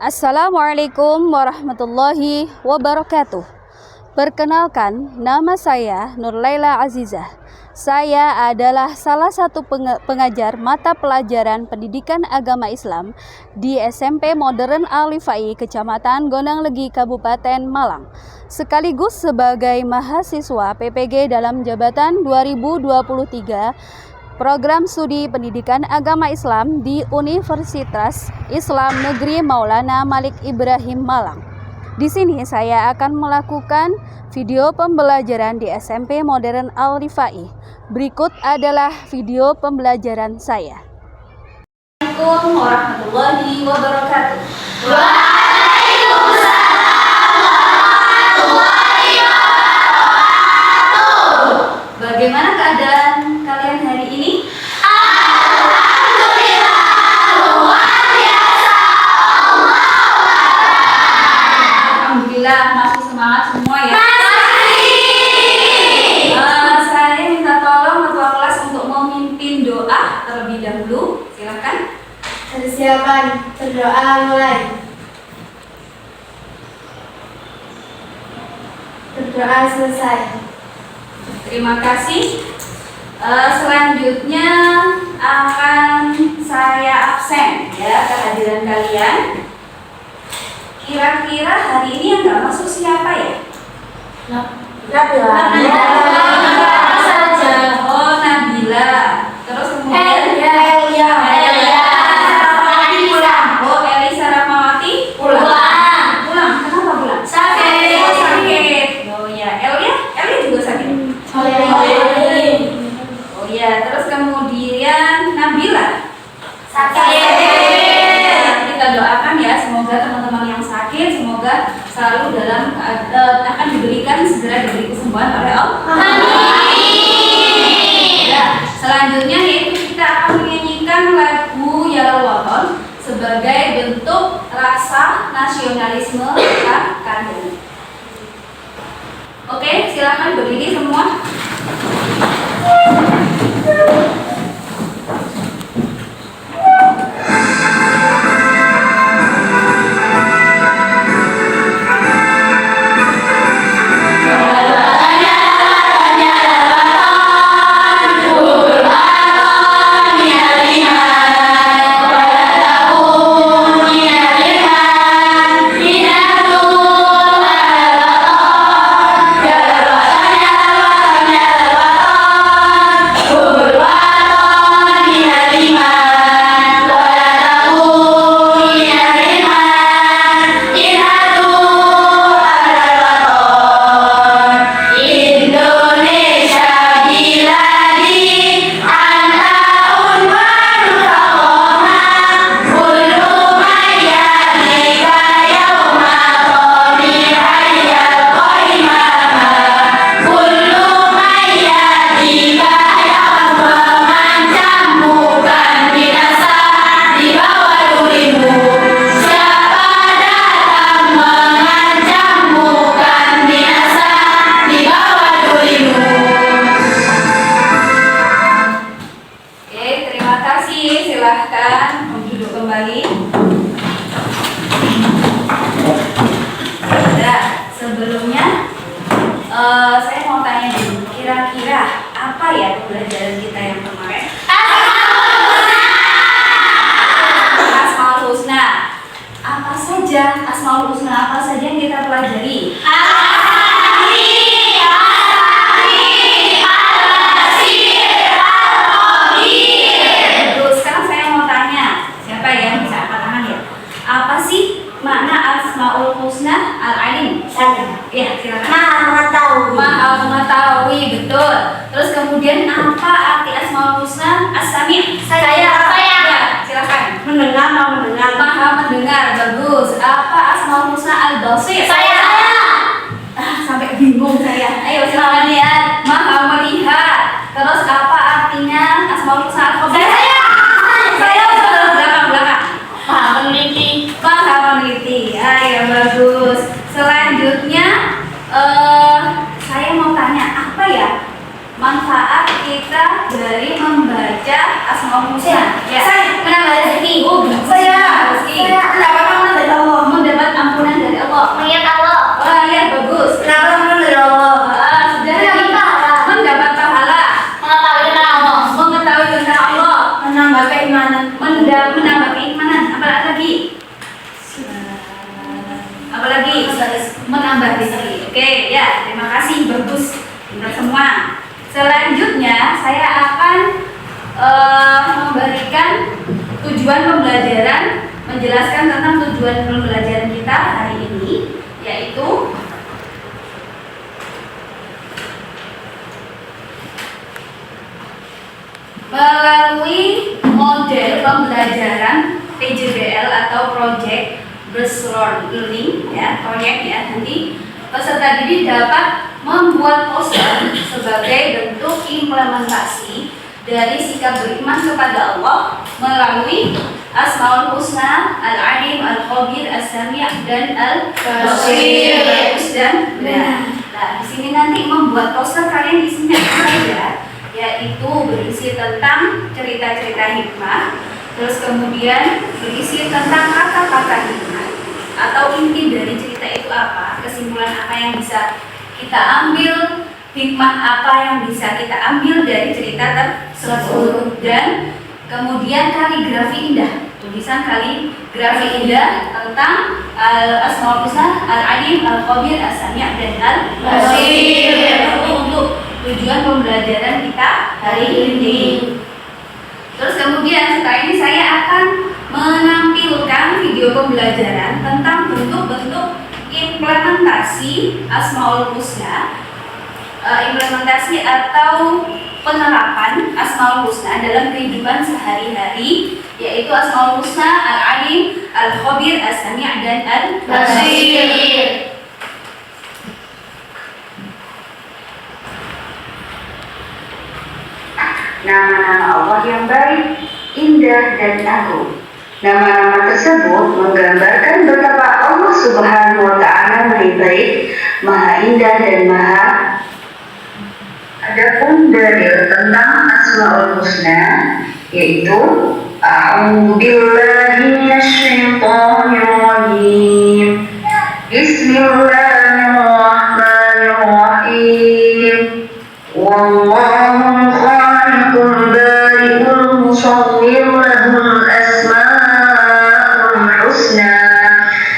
Assalamualaikum warahmatullahi wabarakatuh. Perkenalkan, nama saya Nurlaila Azizah. Saya adalah salah satu pengajar mata pelajaran pendidikan agama Islam di SMP Modern Al-Rifai, Kecamatan Gondanglegi, Kabupaten Malang, sekaligus sebagai mahasiswa PPG dalam jabatan 2023 Program Studi Pendidikan Agama Islam di Universitas Islam Negeri Maulana Malik Ibrahim Malang. Di sini saya akan melakukan video pembelajaran di SMP Modern Al-Rifai. Berikut adalah video pembelajaran saya. Assalamualaikum warahmatullahi wabarakatuh. Waalaikumsalam warahmatullahi wabarakatuh. Bagaimana keadaan kalian hari ini? Alhamdulillah, luar biasa. Alhamdulillah, masih semangat semua ya? Saya minta tolong ketua kelas untuk memimpin doa terlebih dahulu. Silakan. Persiapan berdoa mulai. Berdoa selesai. Terima kasih. Selanjutnya akan saya absen ya kehadiran kalian. Kira-kira hari ini yang nggak masuk siapa ya? Nabila. Saja. Oh, Nabila. Terus kemudian Elia. Oh, Elisa Rahmawati pulang. Kenapa pulang? Sakit. Oh, sakit. Oh ya, Elia juga sakit. Oh ya, terus kemudian Nabila Sakit. Kita doakan ya, semoga teman-teman yang sakit semoga selalu akan segera diberi kesembuhan oleh Allah. Amin. Ya, selanjutnya yaitu kita akan menyanyikan lagu Ya Waton sebagai bentuk rasa nasionalisme kita kandung. Oke, silakan berdiri semua. Silahkan duduk kembali. Nah, sebelumnya saya mau tanya dulu, kira-kira apa ya pembelajaran kita yang kemarin? Asmaul Husna. Apa saja Asmaul Husna? Apa saja yang kita pelajari? Apa sih makna Asmaul Husna Al-Alim? Saya. Ya, silakan. Maha mengetahui, betul. Terus kemudian apa arti Asmaul Husna As-Sami'? Saya. Ya, silakan. Mendengar. Maha mendengar, bagus. Apa Asmaul Husna Al-Basir? Saya. Sampai bingung saya. Ayo silakan lihat. Maha melihat. Terus apa artinya Asmaul Husna Al-Khabir? Saya belakang. Maha meneliti. Ya bagus. Selanjutnya saya mau tanya apa ya manfaat kita dari membaca Asmaul Husna? Ya. Saya menambah rezeki. Oh, Saya mendapat rahmat dari Allah. Selanjutnya saya akan memberikan tujuan pembelajaran, menjelaskan tentang tujuan pembelajaran kita hari ini, yaitu melalui model pembelajaran PJBL atau Project Based Learning, ya, proyek ya. Nanti peserta didik dapat membuat poster sebagai bentuk implementasi dari sikap beriman kepada Allah melalui Asmaul Husna, Al-Alim, Al-Khabir, As-Sami' dan Al-Basir. Bagus dan benar. Nah, di sini nanti membuat poster kalian isinya apa saja, yaitu berisi tentang cerita-cerita hikmah, terus kemudian berisi tentang kata-kata hikmah atau inti dari cerita itu apa, kesimpulan apa yang bisa kita ambil, hikmah apa yang bisa kita ambil dari cerita tersebut, dan kemudian kaligrafi indah, tulisan kaligrafi indah tentang Asmaul Husna, Al-Alim, Al-Khabir, As-Sami' dan Al-Basir. Untuk tujuan pembelajaran kita hari ini. Terus kemudian setelah ini saya akan menampilkan video pembelajaran tentang bentuk-bentuk implementasi Asmaul Husna, implementasi atau penerapan Asmaul Husna dalam kehidupan sehari-hari, yaitu Asmaul Husna, Al-Alim, Al-Khabir, As-Sami' dan Al-Basir. Nama-nama Allah yang baik, indah dan agung. Nama-nama tersebut menggambarkan betapa Allah Subhanahu wa Ta'ala Maha Baik, Maha Indah dan Maha. Adapun dalil tentang Asmaul Husna yaitu A'udzu billahi minasyaitonir rajim. Bismillahirrahmanirrahim. Wallahu khaliqul bari'ul musawwir lahul asmaul husna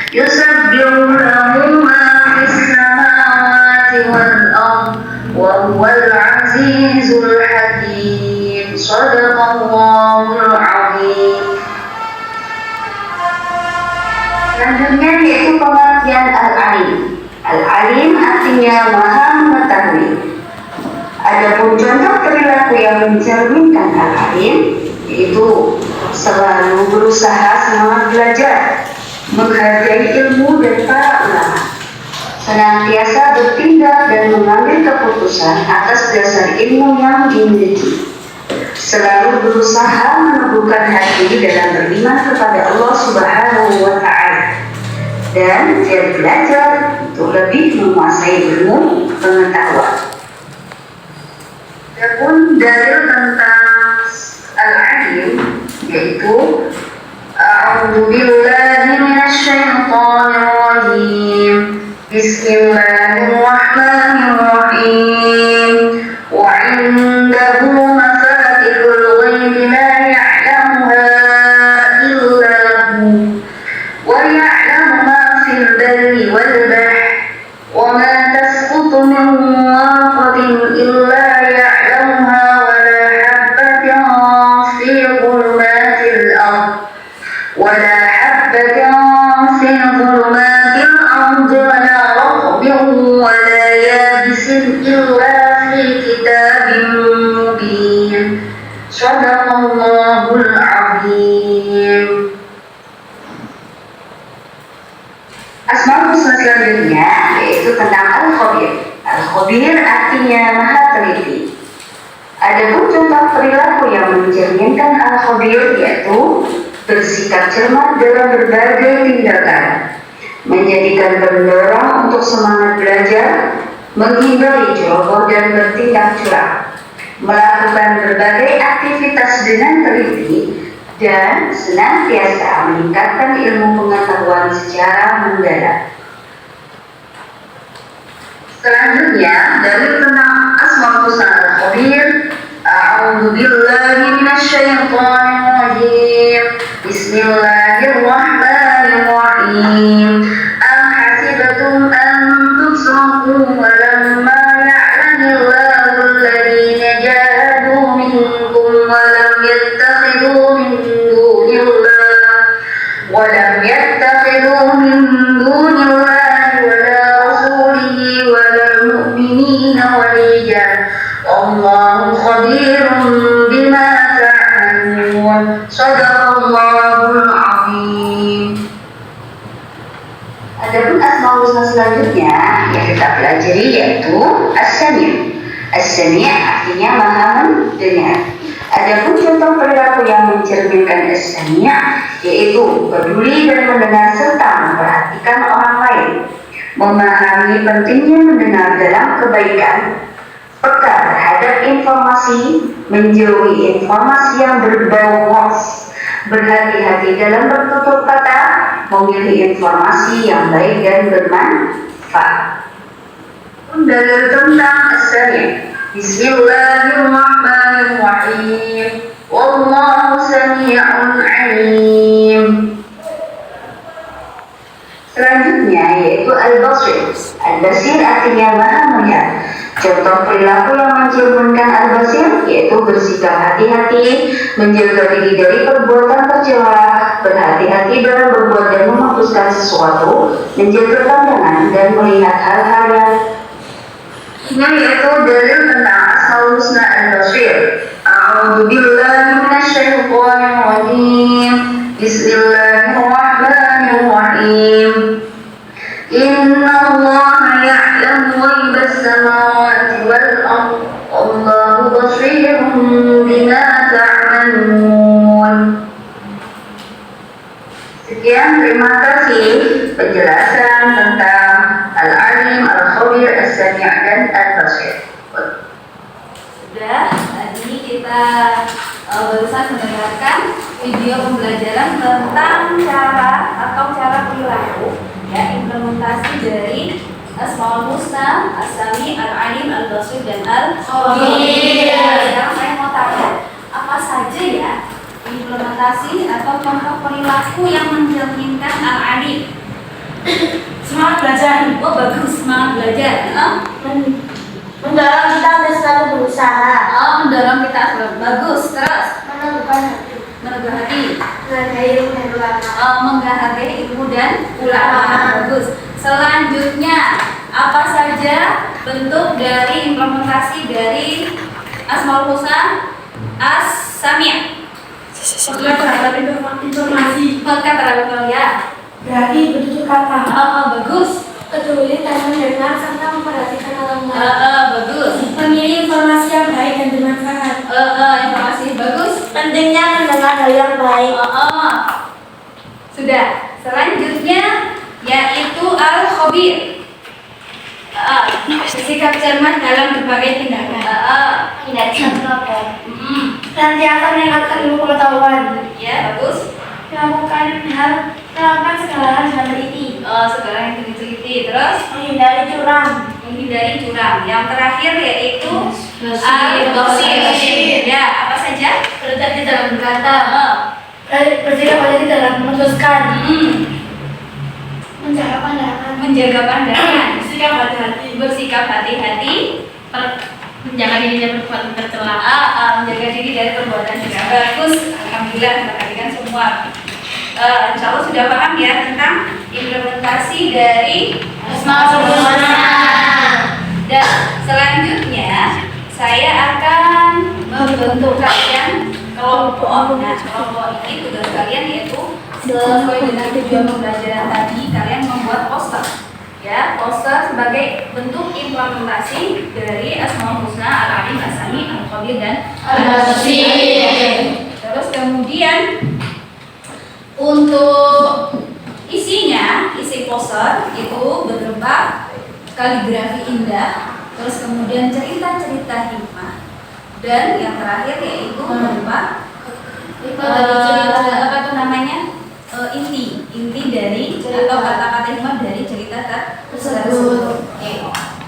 yusabbihu lahu ma fis samawati wal ardh wa huwal azizul hakim. Shadaqallahul azim. Selanjutnya yaitu pengertian Al-Alim. Al-Alim artinya Maha Mengetahui. Adapun contoh perilaku yang mencerminkan Al-Alim yaitu selalu berusaha semangat belajar, menghargai ilmu dan para ulama, senantiasa bertindak dan mengambil keputusan atas dasar ilmu yang dimiliki, selalu berusaha meneguhkan hati dalam beriman kepada Allah Subhanahu wa Ta'ala, dan dia belajar untuk lebih menguasai ilmu pengetahuan. Adapun dalil tentang Al-Alim yaitu A'udzu billahi minasyaitonir rajim. Bismillahirrahmanirrahim. Wa 'indahu mafatihul ghaibi la ya'lamuha illa hu wa ya'lamu ma fil barri wal bahri wa ma tasqutu min waraqatin illa ولا حبة في ظلمات الأرض ولا رطب ولا يابس إلا في كتاب مبين. صدق الله العظيم. Asmaul Husna selanjutnya yaitu tentang Al-Khabir. Al-Khabir artinya Maha Teliti. Adapun contoh perilaku yang mencerminkan Al-Khabir yaitu bersikap cermat dalam berbagai tindakan, menjadikan pendorong untuk semangat belajar, menghindari ceroboh dan bertindak curang, melakukan berbagai aktivitas dengan teliti, dan senantiasa meningkatkan ilmu pengetahuan secara mendalam. Selanjutnya, dalil tentang Asmaul Husna Al-Khabir. A'udzu billahi minasyaitonir rajim. Bismillahirrahmanirrahim. Am hasibatum an tusraku wa lamma ya'lamillahu alladhina الرجال والله خبير بما تعملون صدق الله العظيم. Adapun asmaul husna selanjutnya yang kita pelajari yaitu as-sami'. As-sami' artinya maha mendengar. Adapun contoh perilaku yang mencerminkan as-sami' yaitu peduli dan mendengar serta memperhatikan orang lain, memahami pentingnya mendengar dalam kebaikan, peka terhadap informasi, menjauhi informasi yang berbau hoax, berhati-hati dalam bertutur kata, memilih informasi yang baik dan bermanfaat. Dalil tentang as-sami'. Bismillahirrahmanirrahim. Wallahu sami'un 'alim. Selanjutnya yaitu al-basir. Al-basir artinya maha melihat. Contoh perilaku yang mencerminkan al-basir yaitu bersikap hati-hati, menjaga diri dari perbuatan tercela, berhati-hati dalam berbuat dan memutuskan sesuatu, menjaga pandangan dan melihat hal-hal yang yaitu dalil tentang asmaul husna al-basir. A'udzu billahi minasyaitonir rajim. Bismillahirrahmanirrahim. Inna Allaha ya'lamu ghaibas samawati wal ardh. Wallahu basirun bima ta'malun. Sekian, terima kasih penjelasan tentang Al-Alim, Al-Khabir, As-Sami' dan Al-Basir. Sudah, tadi kita barusan mendengarkan video pembelajaran tentang cara perilaku ya, implementasi dari Asmaul Husna, As-Sami', Al-Alim, Al-Basir dan Al-Khabir. Sekarang saya mau tanya, apa saja ya implementasi atau contoh perilaku yang mencerminkan Al-Alim? Semangat belajar. Oh bagus, semangat belajar. Mendorong kita untuk selalu berusaha. Oh, mendorong kita selalu bagus. Terus Meneguhkan hati. menegak hati. Menghargai ilmu dan ulama. Oh, menghargai ilmu dan ulama. Bagus. Selanjutnya, apa saja bentuk dari implementasi dari Asmaul Husna As-Sami'? Terhadap informasi. Maka terlalu ya. Berarti bertutur kata. Bagus. Peduli dan mendengar serta memperhatikan orang lain. Bagus. Memilih informasi yang baik dan bermanfaat. Informasi bagus. Pentingnya mendengar hal yang baik. Sudah. Selanjutnya yaitu al-khabir. Sikap cermat dalam berbagai tindakan. Tidak bisa senantiasa meningkatkan ilmu pengetahuan. Ya, bagus. Melakukan segala hal dengan teliti. Segala yang diteliti. Terus Menghindari curang. Yang terakhir yaitu al-basir. Ya, apa saja? Berhati dalam berkata. Bersikap hati dalam memutuskan. Menjaga pandangan. Bersikap hati-hati. Menjaga diri dari perbuatan tercela. Menjaga diri dari perbuatan tercela. Bagus. Alhamdulillah, perhatikan semua. Insya Allah sudah paham ya tentang implementasi dari Asmaul Husna. Dan selanjutnya saya akan membentuk kalian kelompok. Nah, kelompok ini tugas kalian yaitu sesuai dengan tujuan pembelajaran tadi, kalian membuat poster. Ya, poster sebagai bentuk implementasi dari Asmaul Husna, Al-Alim, As-Sami', Al-Khabir dan Al-Basir. Terus kemudian untuk isi poster itu berupa kaligrafi indah, terus kemudian cerita-cerita hikmah, dan yang terakhir yaitu berupa apa tuh namanya, inti dari atau kata-kata hikmah dari cerita tersebut. Oke,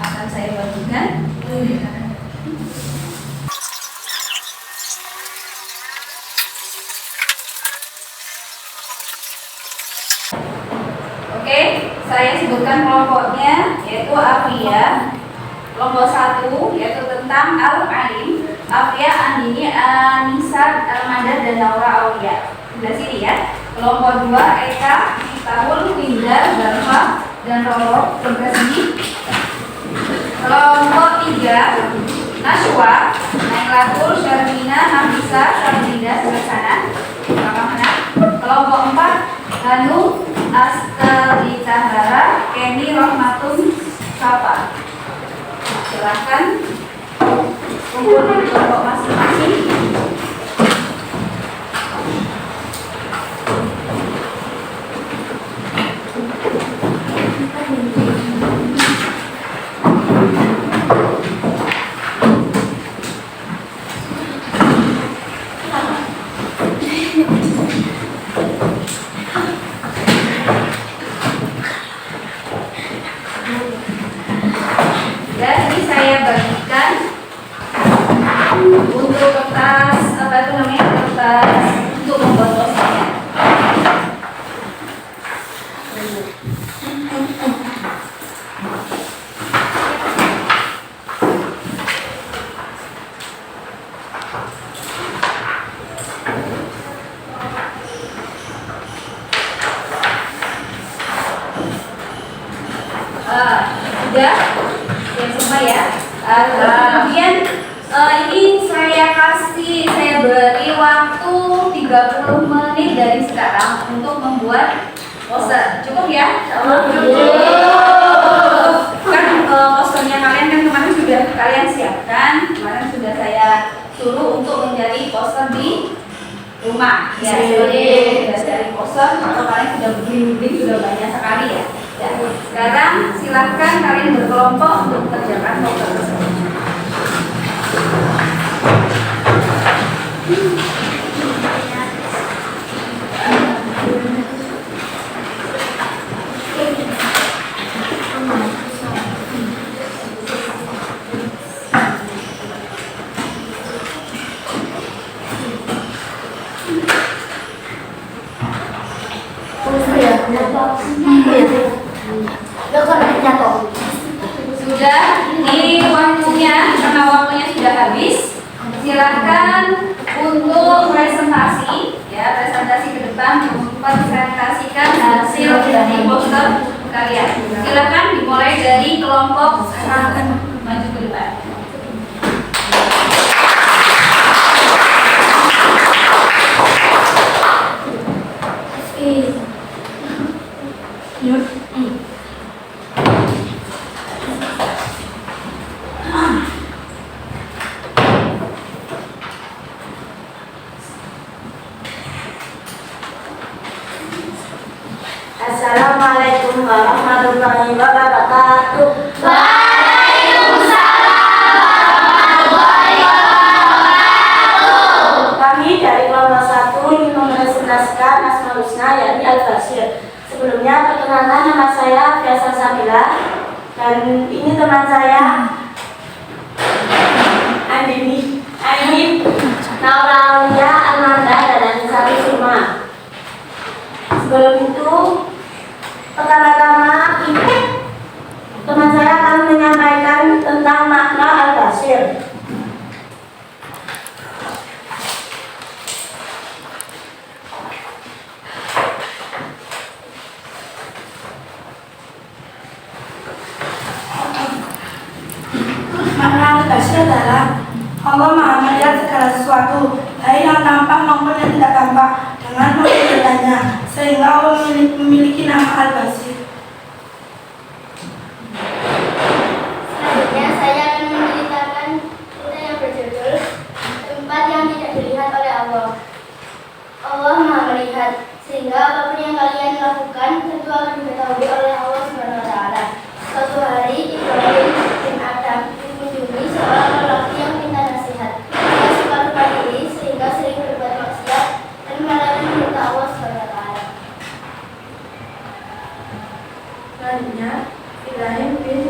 akan saya bagikan. Oke, saya sebutkan kelompoknya yaitu Afia. Kelompok 1 yaitu tentang Al-Alim, Afia, Andini, Anissa, Almada dan Naura Aulia. Sebelah sini ya. Kelompok 2 Eka, Tahul, Winda, Barfa dan Roro. Sebelah sini. Kelompok 3, Nashwa, Nailatul, Syarmina, Nafisa, Syarminda, sebelah sana. Belakang mana? Kelompok 4, Hanum, Astalitahara, Kenny, Rohmatun, Sapa. Silahkan kumpul di kelompok masing-masing. Jadi saya bagikan untuk kertas apa itu namanya, kertas untuk membuat posternya. Sudah yang semua ya. Kemudian ini saya beri waktu 30 menit dari sekarang untuk membuat poster. Cukup ya? Kan posternya kalian kan kemarin sudah kalian siapkan. Kemarin sudah saya suruh untuk menjadi poster di rumah. Ya, jadi sudah dari poster atau kalian sudah bikin sudah banyak sekali ya. Ya, sekarang silahkan kalian berkelompok untuk mengerjakan poster tersebut. Sudah, ini waktunya, karena waktunya sudah habis. Silahkan untuk presentasi, ya presentasi ke depan, mempresentasikan hasil dari poster kalian. Silahkan dimulai dari kelompok maju ke depan. Assalamualaikum warahmatullahi wabarakatuh. Kami dari kelompok 1 ingin mempresentasikan Asmaul Husna yakni Al-Bashir. Sebelumnya perkenalkan, nama saya Fiasa Sabila dan ini teman saya Andini, Naura Aulia, Almanda dan Anissa Kusuma. Sebelum itu, pertama-tama teman saya akan menyampaikan tentang makna Al-Bashir. Makna Al-Bashir adalah Allah Maha melihat segala sesuatu, baik yang tampak maupun yang tidak tampak, dengan membedakannya, sehingga Allah memiliki nama Al-Bashir. Selanjutnya saya akan menceritakan cerita yang berjudul Tempat yang Tidak Dilihat oleh Allah. Allah Maha melihat, sehingga apapun yang kalian lakukan tentu akan diketahui oleh Allah Subhanahu wa Ta'ala. Suatu hari Ibrahim bin Adam dikunjungi seorang lelaki yang minta nasihat. Dia suka lupa diri sehingga sering berbuat maksiat dan melalaikan perintah Allah Subhanahu wa Ta'ala. Selanjutnya, Ibrahim bin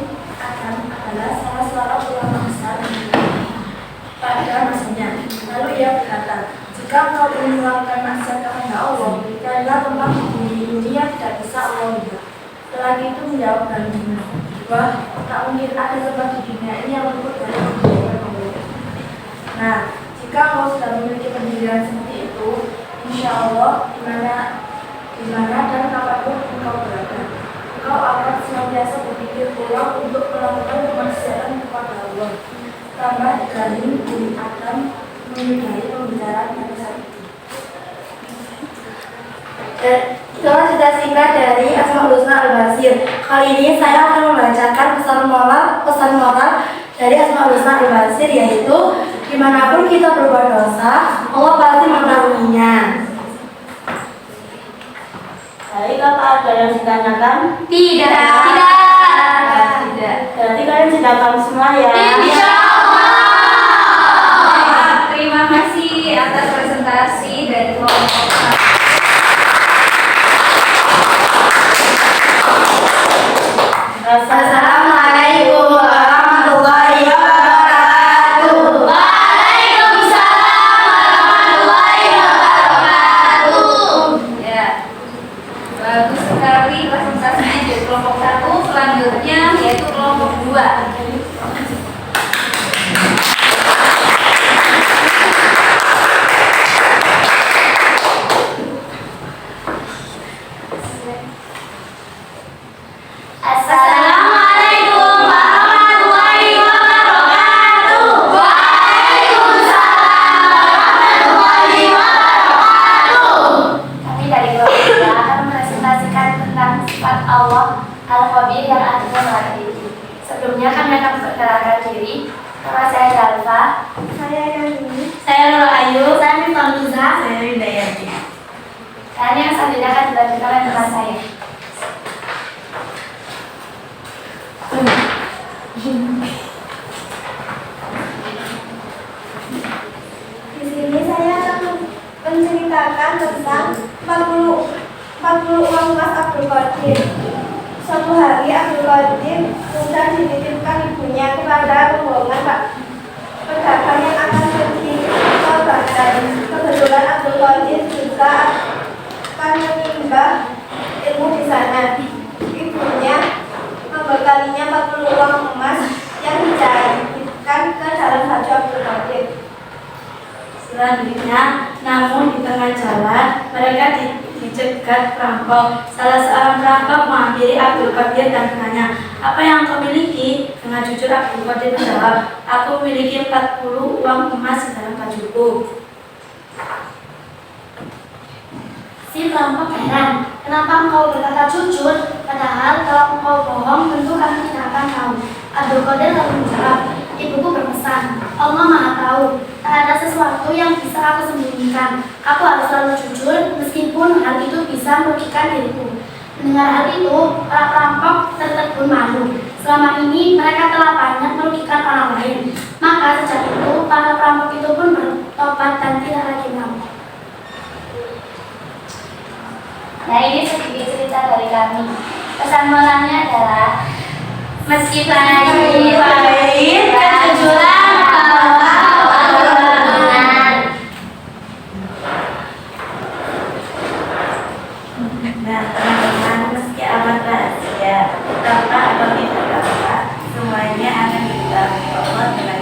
Adam adalah salah seorang ulama besar pada masanya. Lalu ia berkata, jika kau ingin melakukan maksiat kepada Allah, carilah tempat di dunia tidak bisa Allah lihat. Lelaki itu menjawab dengan wah, tak mungkin ada tempat di dunia ini yang luput dari pendirian Allah. Nah, jika kau sudah memiliki pendirian seperti itu, insya Allah di mana dan kapanpun engkau berada, engkau akan senantiasa berpikir berpulang untuk melakukan kemaksiatan kepada Allah. Tambah Ibrahim bin Adam menyudahi pembicaraan pada saat itu. Itulah cerita singkat dari Asmaul Husna Al-Basir. Kali ini saya akan membacakan pesan moral dari Asmaul Husna Al-Basir, yaitu dimanapun kita berbuat dosa, Allah pasti mengetahuinya. Baik, apa ada yang ditanyakan? Tidak. Berarti kalian sudah paham semua ya? Insyaallah. Terima kasih atas presentasi dari kelompok. Assalamualaikum warahmatullahi wabarakatuh. Ya, bagus sekali presentasinya dari kelompok 1. Selanjutnya yaitu kelompok 2. Assalamualaikum warahmatullahi wabarakatuh. Kami dari kelompok 3 akan mempresentasikan tentang sifat Allah Al-Khabir yang artinya maha teliti. Sebelumnya kami akan memperkenalkan diri. Nama saya Dalfa. Saya Yasmin. Saya Nur Ayu. Saya Miftahullah. Saya Hidayati. Dan yang selanjutnya akan dilanjutkan oleh teman saya. Di sini saya akan menceritakan tentang 40 uang emas Abdul Qadir. Suatu hari Abdul Qadir sudah dititipkan ibunya kepada rombongan pedagang yang akan pergi ke Baghdad. Kebetulan Abdul Qadir juga akan menimba ilmu di sana. Ibunya membekalinya 40 uang emas yang dicairkan ke dalam baju Abdul Qadir. Selanjutnya, namun di tengah jalan mereka dicegat perampok. Salah seorang perampok menghampiri Abdul Qadir dan bertanya, "Apa yang kau miliki?" Dengan jujur Abdul Qadir menjawab, "Aku memiliki 40 uang emas di dalam bajuku." Si perampok heran, kenapa engkau berkata jujur? Padahal kalau engkau bohong, tentu kami tidak akan tahu. Abdul Qadir lalu menjawab, ibuku berpesan, Allah Maha Tahu, tak ada sesuatu yang bisa aku sembunyikan. Aku harus selalu jujur, meskipun hal itu bisa merugikan diriku. Mendengar hal itu, para perampok tertegun malu. Selama ini mereka telah banyak merugikan orang lain. Maka sejak itu, para perampok itu pun bertobat dan tidak lagi merampok. Nah, ini sedikit cerita dari kami. Pesan moralnya adalah meski pahit, kejujuran kebenaran. Nah, teman-teman, meski amat rahasia, tanpa atau tidak apa, semuanya akan diketahui Allah dengan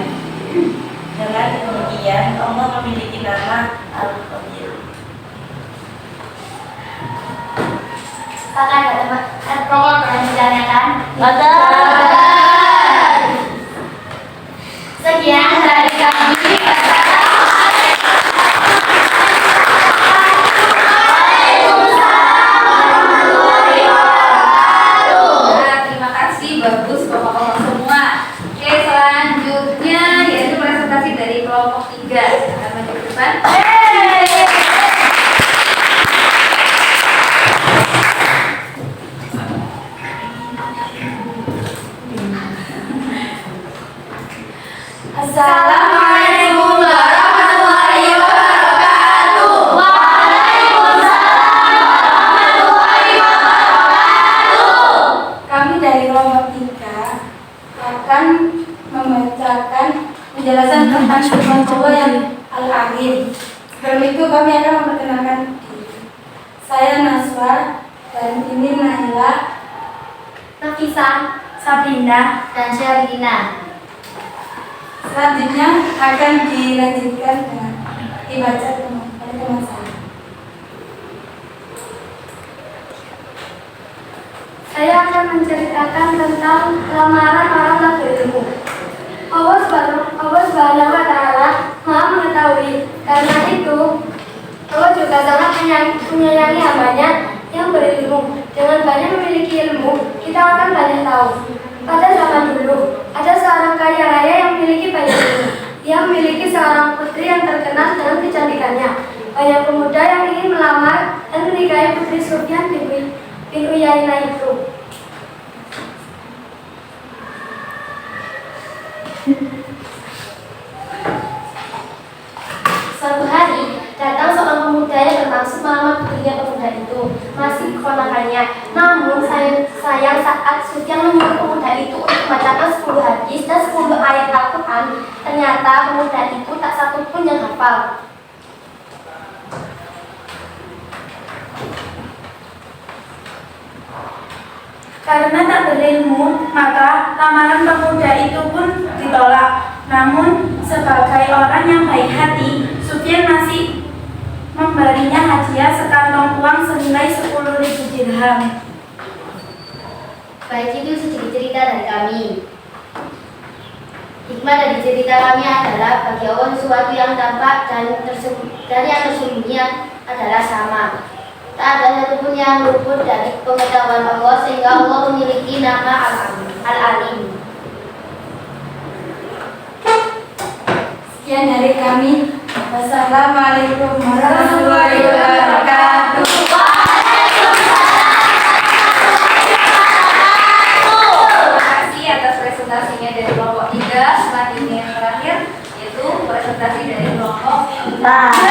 demikian, Allah memiliki nama Al-Khabir. Apakah ada teman pokok yang ditanyakan? Sekian dari kami. Terima kasih, bagus bapak-bapak semua. Oke, selanjutnya yaitu presentasi dari kelompok 3. Akan maju ke depan. Assalamualaikum warahmatullahi wabarakatuh. Waalaikumsalam warahmatullahi wabarakatuh. Kami dari kelompok 3 akan membacakan penjelasan tentang firman Allah yang Al-Alim. Sebelum itu kami akan memperkenalkan diri. Saya Naswa dan ini Naila, Nafisa, Sabrina, dan Sherina. Selanjutnya akan dilanjutkan dengan dibaca oleh teman saya. Saya akan menceritakan tentang lamaran orang berilmu. Allah Subhanahu wa Ta'ala Maha mengetahui. Karena itu, Allah juga sangat menyayangi hambanya yang berilmu. Dengan banyak memiliki ilmu, kita akan banyak tahu. Pada zaman dulu, ada seorang kaya raya yang memiliki banyak ilmu. Ia memiliki seorang putri yang terkenal dengan kecantikannya. Banyak pemuda yang ingin melamar dan menikahi putri Sufyan bin Uyainah itu. Suatu hari, datang seorang pemuda yang bermaksud melamar putrinya. Pemuda itu masih keponakannya. Namun sayang saat Sufyan menyuruh pemuda itu untuk membacakan 10 hadis dan 10 ayat Al-Quran, ternyata pemuda itu tak satu pun yang hafal. Karena tak berilmu, maka lamaran pemuda itu pun ditolak. Namun, sebagai orang yang baik hati, Sufyan masih memberinya hadiah sekantong uang senilai 10.000 dirham. Baik, itu sedikit cerita dari kami. Hikmah dari cerita kami adalah bagi Allah sesuatu yang tampak dan yang tersembunyi adalah sama. Tak ada satupun yang luput dari pengetahuan Allah, sehingga Allah memiliki nama Al-Alim. Sekian dari kami. Wassalamualaikum warahmatullahi wabarakatuh. Terima kasih atas presentasinya dari kelompok 3. Selanjutnya yang terakhir yaitu presentasi dari kelompok 4.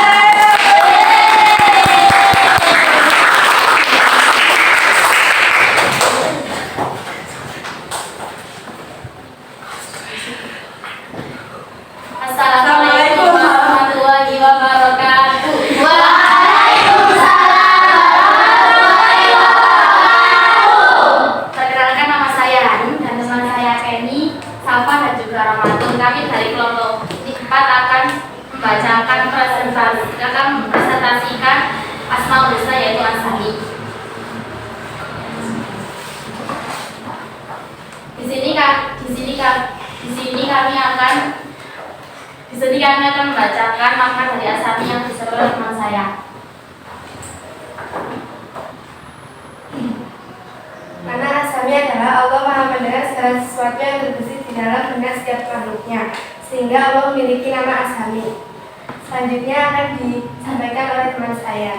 Assalamualaikum warahmatullahi wabarakatuh. Perkenalkan, nama saya Hanum dan teman saya Kenny, Safa dan juga Ramadan. Kami dari kelompok 4 akan mempresentasikan Asmaul Husna, yaitu Asami. Di sini kami akan membacakan makna dari Asami yang disertai oleh teman saya. Karena Asami adalah Allah Maha mendengar segala sesuatu yang terbesit di dalam benak setiap makhluknya, sehingga Allah memiliki nama Asami. Selanjutnya akan disampaikan oleh teman saya.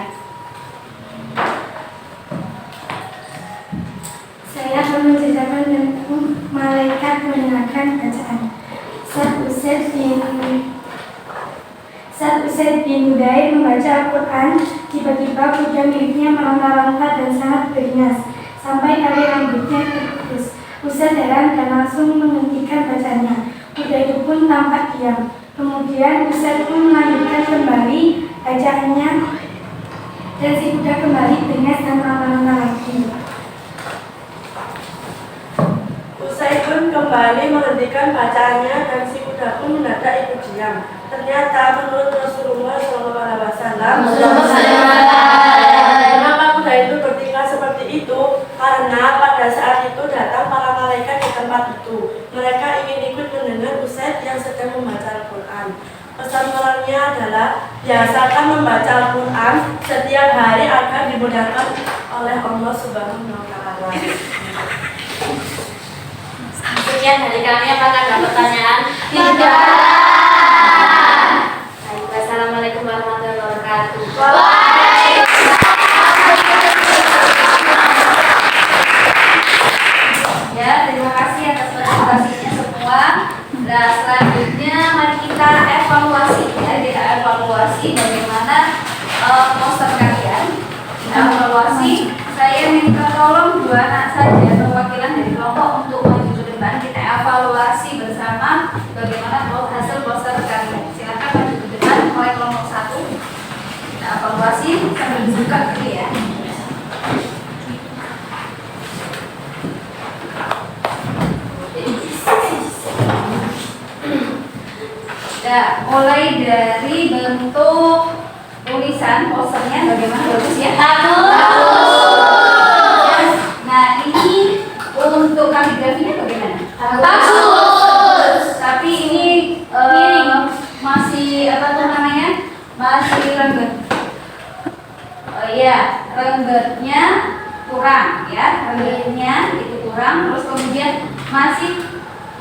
Saya akan menceritakan tentang malaikat mendengarkan bacaan. Saat Usaid bin Hudair membaca Al-Quran, tiba-tiba kuda miliknya meronta-ronta dan sangat beringas, sampai tali rambutnya terputus. Usaid heran dan langsung menghentikan bacanya. Kuda itu pun tampak diam. Kemudian Usaid pun melanjutkan kembali bacaannya, dan si kuda kembali beringas dan meronta-ronta lagi. Usai pun kembali menghentikan bacaannya dan si kuda pun mendadak ikut diam. Ternyata menurut Rasulullah SAW, kenapa kuda itu bertingkah seperti itu? Karena pada saat itu datang para malaikat di tempat itu. Mereka ingin ikut mendengar Usaid yang sedang membaca Al-Quran. Pesan moralnya adalah biasakan membaca Al-Quran setiap hari agar dimudahkan oleh Allah Subhanahu wa Ta'ala. Sekian dari kami, apakah ada pertanyaan? Tidak. Baik, wassalamualaikum warahmatullahi wabarakatuh. Ya, terima kasih atas presentasinya semua. Nah, selanjutnya mari kita evaluasi ya, kita evaluasi bagaimana poster kalian. Kita evaluasi. Saya minta tolong 2 anak saja perwakilan dari kelompok untuk maju ke depan. Kita evaluasi bersama bagaimana hasil poster kalian. Silakan maju ke depan oleh kelompok 1. Kita evaluasi sambil dibuka dulu ya. Ya, mulai dari bentuk tulisan posternya bagaimana, bagus ya? Bagus. Nah, ini Bagus. Tapi ini masih apa tuh namanya? Masih rengget. Iya, renggetnya kurang ya. Renggetnya itu kurang. Terus kemudian masih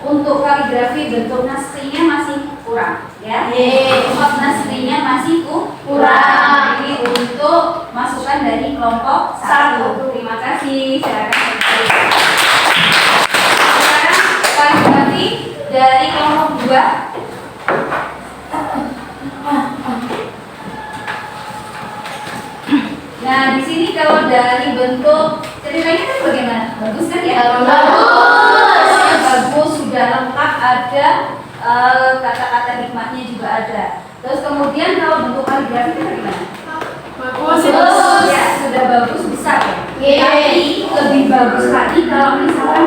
untuk kaligrafi bentuk naskahnya masih kurang ya. Untuk naskahnya masih kurang. Ini untuk masukan dari kelompok 1. Terima kasih. Silakan. Kaligrafi dari kelompok 2. Nah, di sini kalau dari bentuk ceritanya kan bagaimana? Bagus kan ya? Bagus, sudah lengkap, ada kata-kata hikmahnya juga ada. Terus kemudian kalau bentuk kaligrafi itu bagaimana? Bagus. Ya, sudah bagus, besar ya. Tapi lebih bagus lagi kalau misalkan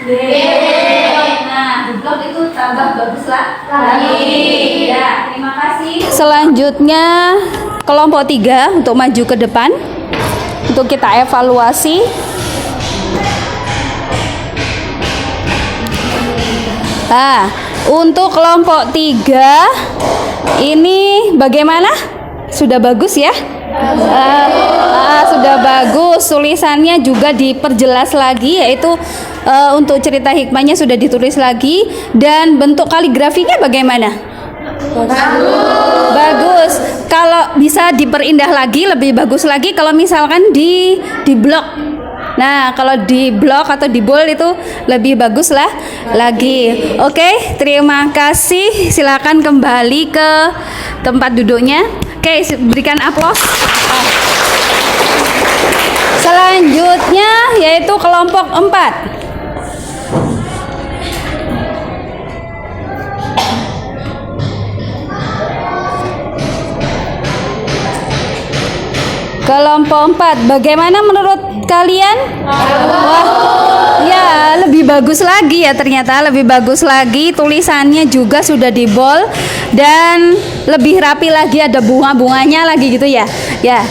diblok. Nah, diblok itu tambah bagus lagi. Ya, terima kasih. Selanjutnya kelompok 3 untuk maju ke depan untuk kita evaluasi. Nah, untuk kelompok 3 ini bagaimana? Sudah bagus ya? Sudah bagus. Tulisannya juga diperjelas lagi, yaitu untuk cerita hikmahnya sudah ditulis lagi, dan bentuk kaligrafinya bagaimana? Bagus. Kalau bisa diperindah lagi, lebih bagus lagi kalau misalkan di blok. Nah, kalau di blok atau di bold itu lebih bagus lah lagi. Oke, terima kasih. Silakan kembali ke tempat duduknya. Oke, berikan aplaus. Selanjutnya yaitu kelompok 4. Kelompok 4, bagaimana menurut kalian? Wah, ya lebih bagus lagi ya, ternyata lebih bagus lagi. Tulisannya juga sudah di bold dan lebih rapi lagi, ada bunga-bunganya lagi gitu ya. Ya,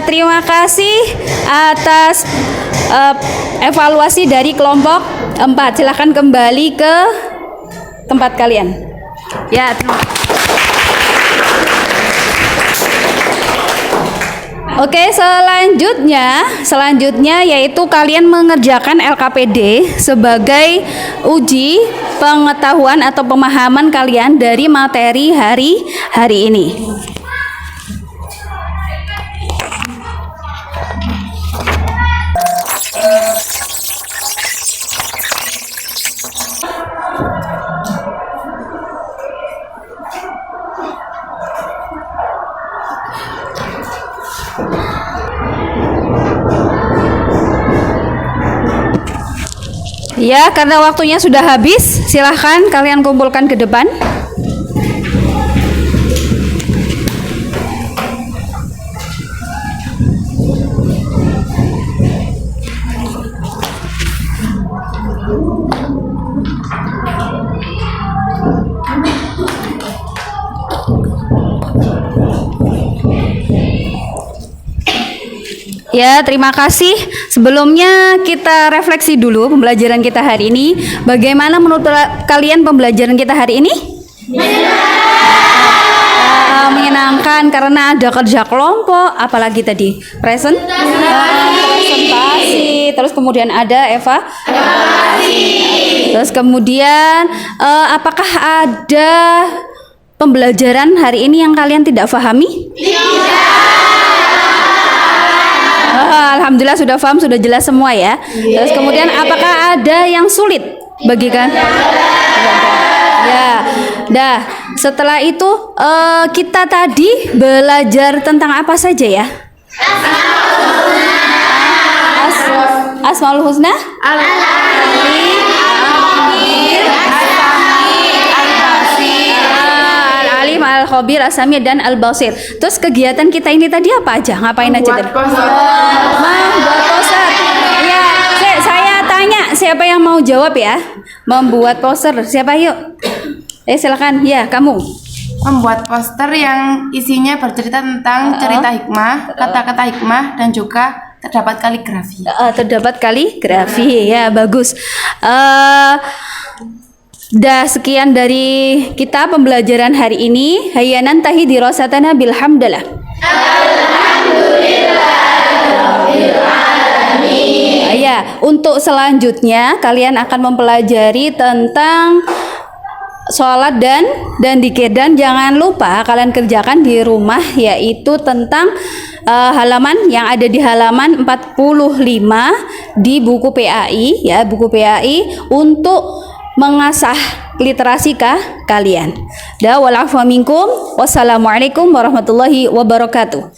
terima kasih atas evaluasi dari kelompok 4. Silahkan kembali ke tempat kalian. Ya, terima kasih. Oke, selanjutnya yaitu kalian mengerjakan LKPD sebagai uji pengetahuan atau pemahaman kalian dari materi hari ini. Ya, karena waktunya sudah habis, silahkan kalian kumpulkan ke depan. Ya, terima kasih. Sebelumnya kita refleksi dulu pembelajaran kita hari ini. Bagaimana menurut kalian pembelajaran kita hari ini? Menyenangkan karena ada kerja kelompok, apalagi tadi presentasi, terus kemudian ada evaluasi. Terus kemudian apakah ada pembelajaran hari ini yang kalian tidak pahami? Alhamdulillah sudah paham, sudah jelas semua ya. Terus kemudian apakah ada yang sulit bagi kalian? Ya, dah. Setelah itu kita tadi belajar tentang apa saja ya? Asmaul Husna, Al-Alim, Al-Khabir, As-Sami, dan Al-Basir. Terus kegiatan kita ini tadi apa aja? Ngapain aja tadi? Buat poster. Ya, saya tanya siapa yang mau jawab ya? Membuat poster. Siapa yuk? Silakan. Ya, kamu. Membuat poster yang isinya bercerita tentang cerita hikmah, kata-kata hikmah, dan juga Terdapat kaligrafi. Terdapat kaligrafi ya, bagus. Dah sekian dari kita pembelajaran hari ini. Hayya nantahi dirasatana bilhamdalah. Ya, untuk selanjutnya kalian akan mempelajari tentang sholat dan dikir, dan jangan lupa kalian kerjakan di rumah, yaitu tentang halaman yang ada di halaman 45 di buku PAI ya, buku PAI untuk mengasah literasi kalian. Wal afwa minkum. Wassalamualaikum warahmatullahi wabarakatuh.